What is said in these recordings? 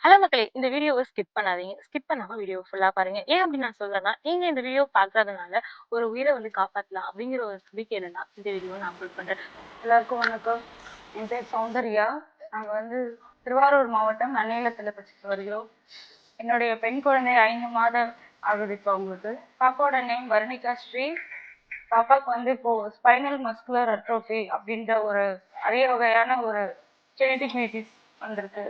Hello மக்களே! இந்த வீடியோவ skip பண்ணாதீங்க. ஸ்கிப் பண்ணாம வீடியோ ஃபுல்லா பாருங்க. ஏன் அப்படி நான் சொல்றேன்னா, நீங்க இந்த வீடியோ பார்க்கறதுனால ஒரு உயிர காப்பாத்தலாம் அப்படிங்கிற ஒரு நம்பிக்கையில தான் இந்த வீடியோவ நான் அப்லோட் பண்றேன். எல்லாருக்கும் வணக்கம். என் பேர் சௌந்தர்யா. நாங்க திருவாரூர் மாவட்டம் நன்னிலத்துல வசித்து வருகிறோம். என்னுடைய பெண் குழந்தை 5 மாதம் ஆகுது இப்போ அவங்களுக்கு. பாப்பாவோட நேம் வர்ணிகா ஸ்ரீ. பாப்பாவுக்கு இப்போ ஸ்பைனல் மஸ்குலர் அட்ரோஃபி அப்படின்ற ஒரு அரிய வகையான ஒரு ஜெனடிக் டிசீஸ் வந்திருக்கு.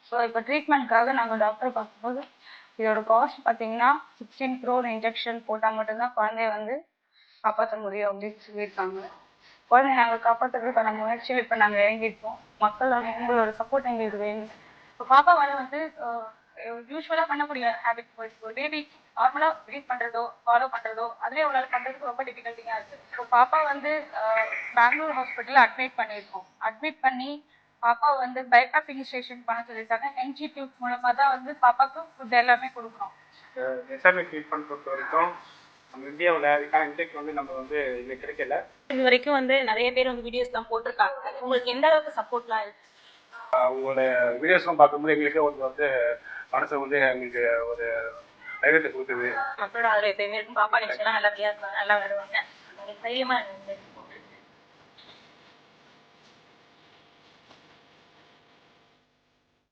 ஸோ இப்போ ட்ரீட்மெண்ட்காக நாங்கள் டாக்டரை பார்க்கும்போது இதோட காஸ்ட் பார்த்தீங்கன்னா 16 crore இன்ஜெக்ஷன் போட்டால் மட்டும்தான் குழந்தைய காப்பாற்ற முடியும் அப்படின்னு சொல்லியிருக்காங்க. குழந்தைய நாங்கள் காப்பாற்றுறதுக்கான முயற்சியில் இப்போ நாங்கள் இறங்கியிருக்கோம். மக்களோட உங்களோட சப்போர்ட் எங்களுக்கு வேணும். இப்போ பாப்பாவால் யூஸ்வலாக பண்ணக்கூடிய ஹேபிட் ஒரு பேபி நார்மலாக ப்ரீத் பண்ணுறதோ ஃபாலோ பண்ணுறதோ அதுவே உங்களால் பண்ணுறதுக்கு ரொம்ப டிஃபிகல்ட்டியாக இருக்குது. இப்போ பாப்பா பெங்களூர் ஹாஸ்பிட்டலில் அட்மிட் பண்ணியிருக்கோம். அட்மிட் பண்ணி பாப்பா பைபாஸ் இனிஷியேஷன் பண்ண சொல்லியிருக்காங்க. என்ஜி டியூப் மூலமா தான் பாப்பாவுக்கு ஃபுட் எல்லாமே கொடுக்குறோம். எஸ்ஆர்பி ட்ரீட்மெண்ட் பொறுத்த வரைக்கும் நம்ம இந்தியாவில் அதுக்கான இன்டெக்ட் நம்ம இது கிடைக்கல. இது வரைக்கும் நிறைய பேர் வீடியோஸ்லாம் போட்டிருக்காங்க. உங்களுக்கு எந்த அளவுக்கு சப்போர்ட்லாம் இருக்கு? உங்களோட வீடியோஸ்லாம் பார்க்கும்போது எங்களுக்கு மனசை எங்களுக்கு ஒரு தைரியத்தை கொடுக்குது. மக்களோட அதில் எப்பயுமே இருக்கும். பாப்பா நிச்சயமாக நல்லபடியாக இருக்கும், நல்லா வருவாங்க. தைரியமாக இருக்கு.